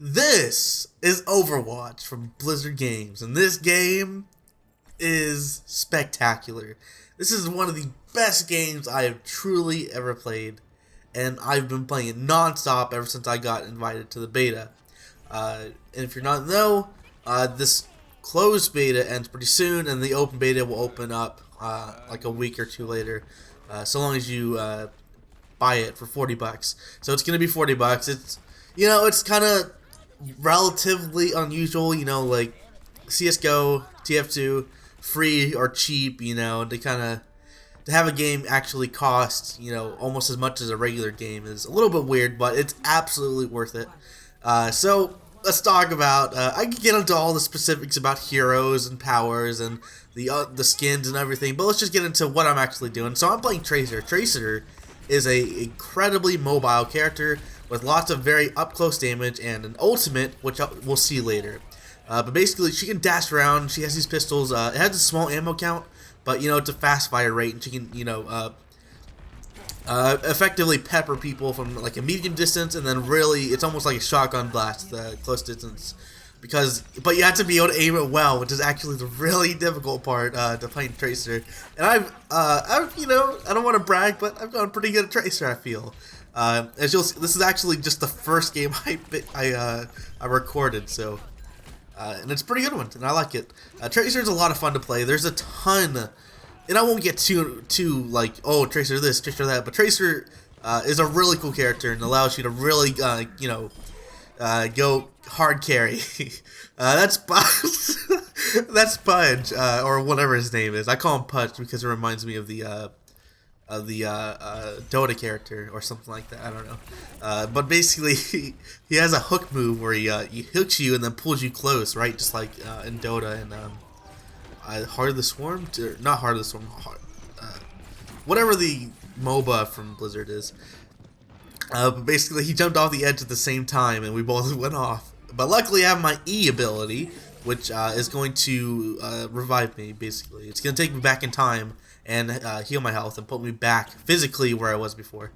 This is Overwatch from Blizzard Games, and this game is spectacular. This is one of the best games I have truly ever played, and I've been playing it non-stop ever since I got invited to the beta. And if you're not know, this closed beta ends pretty soon, and the open beta will open up like a week or two later, so long as you buy it for $40. So it's gonna be $40. It's kind of relatively unusual, like CS:GO, TF2, free or cheap, to have a game actually cost, almost as much as a regular game is a little bit weird, but it's absolutely worth it. So let's talk about, I can get into all the specifics about heroes and powers and the skins and everything, but let's just get into what I'm actually doing. So I'm playing Tracer. Tracer is a incredibly mobile character with lots of very up-close damage and an ultimate, which we'll see later. But basically, she can dash around. She has these pistols. It has a small ammo count, but it's a fast fire rate, and she can effectively pepper people from like a medium distance, and then really it's almost like a shotgun blast, close distance. But you have to be able to aim it well, which is actually the really difficult part to playing Tracer. And I've I don't want to brag, but I've gotten pretty good at Tracer, I feel. As you'll see, this is actually just the first game I recorded, so and it's a pretty good one, and I like it. Tracer's a lot of fun to play. There's a ton, and I won't get too like, oh, Tracer this, Tracer that, but Tracer is a really cool character and allows you to really go hard carry. That's that's Pudge, or whatever his name is. I call him Pudge because it reminds me of the Dota character or something like that. I don't know. But basically, he has a hook move where he hooks you and then pulls you close, right? Just like in Dota and Heart of the Swarm, not Heart of the Swarm, whatever the MOBA from Blizzard is. But basically, he jumped off the edge at the same time, and we both went off. But luckily, I have my E ability, which is going to revive me. Basically, it's going to take me back in time and heal my health and put me back physically where I was before.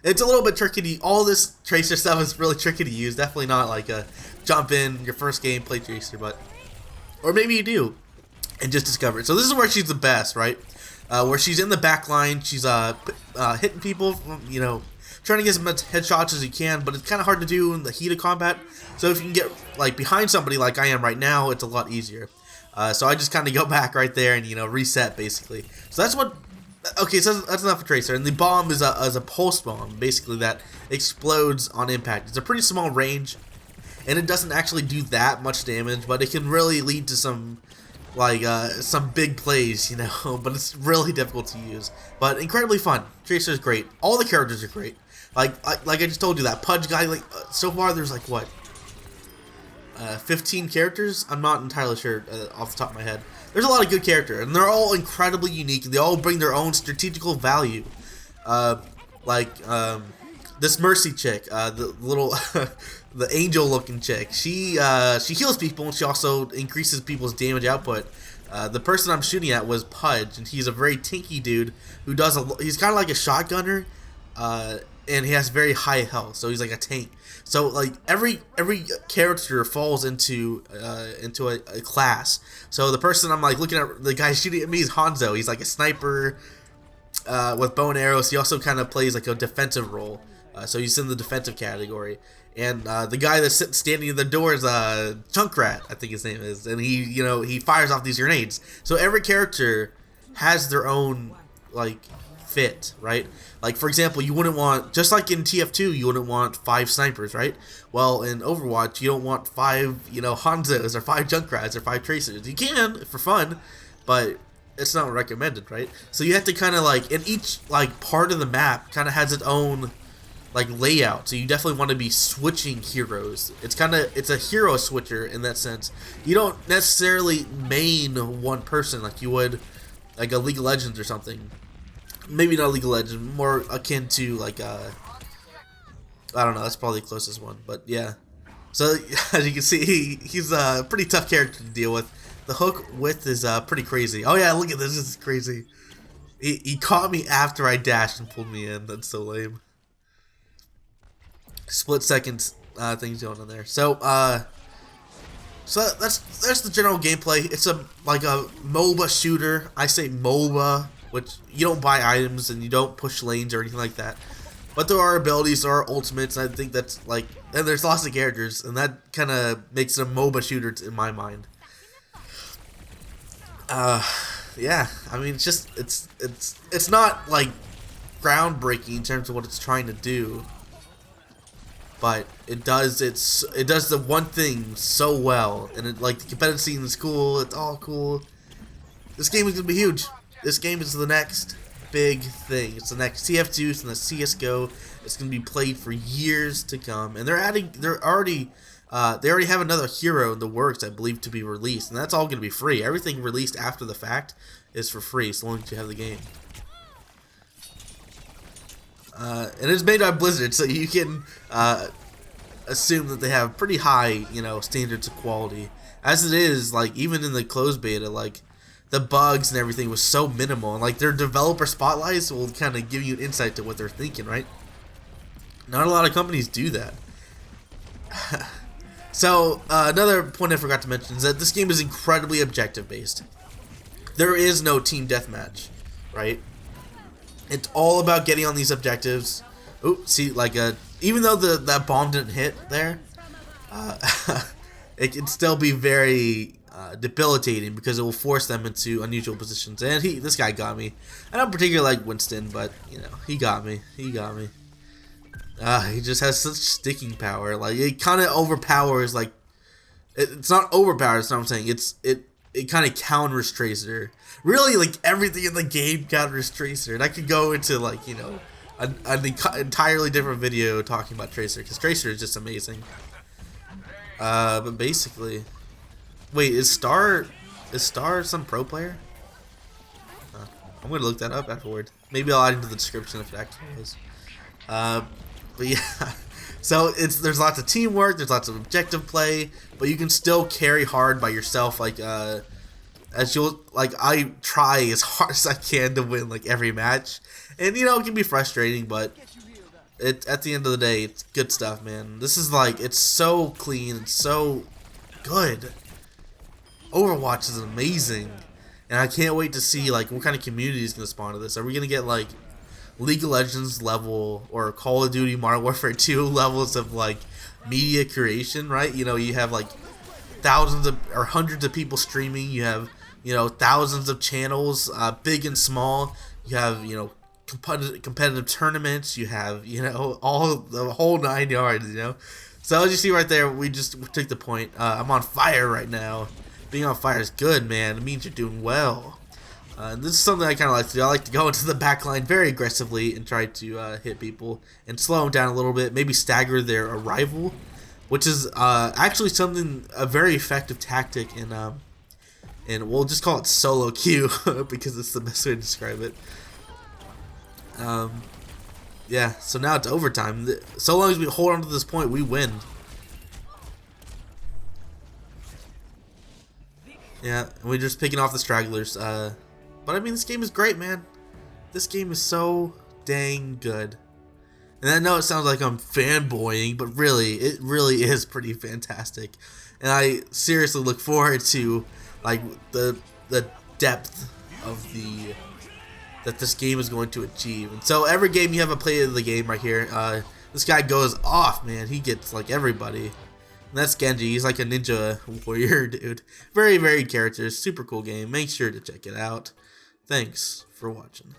It's a little bit tricky all this Tracer stuff is really tricky to use. Definitely not like a jump in your first game, play Tracer, or maybe you do and just discover it. So this is where she's the best, right? Where she's in the back line, she's hitting people, trying to get as much headshots as you can, but it's kind of hard to do in the heat of combat. So if you can get like behind somebody like I am right now, it's a lot easier. So I just kind of go back right there and reset basically. So that's what. Okay, so that's enough for Tracer. And the bomb is a pulse bomb, basically, that explodes on impact. It's a pretty small range, and it doesn't actually do that much damage, but it can really lead to some some big plays, But it's really difficult to use, but incredibly fun. Tracer is great. All the characters are great. Like I just told you, that Pudge guy. So far there's 15 characters? I'm not entirely sure off the top of my head. There's a lot of good characters, and they're all incredibly unique, and they all bring their own strategical value. This Mercy chick, the little, the angel-looking chick, she heals people, and she also increases people's damage output. The person I'm shooting at was Pudge, and he's a very tanky dude who he's kind of like a shotgunner, and he has very high health, so he's like a tank. So every character falls into a class. So the person I'm looking at, the guy shooting at me is Hanzo. He's like a sniper with bow and arrows. He also kind of plays like a defensive role. So he's in the defensive category. And the guy that's standing in the door is Junkrat, I think his name is, and he fires off these grenades. So every character has their own fit, right? For example, you wouldn't want, just like in TF2, you wouldn't want 5 snipers, right? Well, in Overwatch, you don't want 5, Hanzos or 5 Junkrats or 5 Tracers. You can for fun, but it's not recommended, right? So you have to kind of and each part of the map kind of has its own layout. So you definitely want to be switching heroes. It's a hero switcher in that sense. You don't necessarily main one person like you would a League of Legends or something. Maybe not League of Legends, more akin to I don't know, that's probably the closest one, but yeah. So as you can see, he's a pretty tough character to deal with. The hook width is pretty crazy. Oh yeah, look at this is crazy. He caught me after I dashed and pulled me in. That's so lame. Split seconds things going on there. So that's the general gameplay. It's like a MOBA shooter. I say MOBA, which you don't buy items and you don't push lanes or anything like that. But there are abilities, there are ultimates, and I think that's like, and there's lots of characters, and that kind of makes it a MOBA shooter in my mind. Yeah, I mean, it's not like groundbreaking in terms of what it's trying to do, but it does the one thing so well, and it, like, the competitive scene is cool. It's all cool. This game is gonna be huge. This game is the next big thing. It's the next TF2. It's the next CS:GO. It's gonna be played for years to come, and they already have another hero in the works, I believe, to be released, and that's all gonna be free. Everything released after the fact is for free, so long as you have the game. And it's made by Bilzzard, so you can assume that they have pretty high, standards of quality. As it is, like, even in the closed beta, like, the bugs and everything was so minimal, and like their developer spotlights will kind of give you an insight to what they're thinking, right? Not a lot of companies do that. So another point I forgot to mention is that this game is incredibly objective based. There is no team deathmatch, right? It's all about getting on these objectives. Oh, see, like even though that bomb didn't hit there, it can still be very debilitating because it will force them into unusual positions. And this guy got me. I don't particularly like Winston, but he got me. He just has such sticking power. Like, it kind of overpowers. Like, it's not overpowered. That's not what I'm saying. It kind of counters Tracer. Really, like, everything in the game counters Tracer. And I could go into, like, an entirely different video talking about Tracer, because Tracer is just amazing. But basically, wait, is Star some pro player? I'm gonna look that up afterward. Maybe I'll add it to the description if it actually is. But yeah, so there's lots of teamwork, there's lots of objective play, but you can still carry hard by yourself. Like I try as hard as I can to win like every match, and it can be frustrating, but at the end of the day, it's good stuff, man. This is like, it's so clean, it's so good. Overwatch is amazing, and I can't wait to see like what kind of community is gonna spawn to this. Are we gonna get like League of Legends level or Call of Duty Modern Warfare 2 levels of like media creation, right? You have like thousands of or hundreds of people streaming. You have thousands of channels, big and small. You have competitive tournaments. You have all the whole 9 yards. So as you see right there, we took the point. I'm on fire right now. Being on fire is good, man. It means you're doing well. And this is something I kind of like to do. I like to go into the back line very aggressively and try to hit people and slow them down a little bit, maybe stagger their arrival, which is actually a very effective tactic and we'll just call it solo queue because it's the best way to describe it. Yeah, so now it's overtime. So long as we hold on to this point, we win. Yeah, and we're just picking off the stragglers. But I mean, this game is great, man. This game is so dang good. And I know it sounds like I'm fanboying, but really, it really is pretty fantastic. And I seriously look forward to like the depth of that this game is going to achieve. And so every game you have a play of the game right here. This guy goes off, man. He gets like everybody. And that's Genji. He's like a ninja warrior, dude. Very, very characters. Super cool game. Make sure to check it out. Thanks for watching.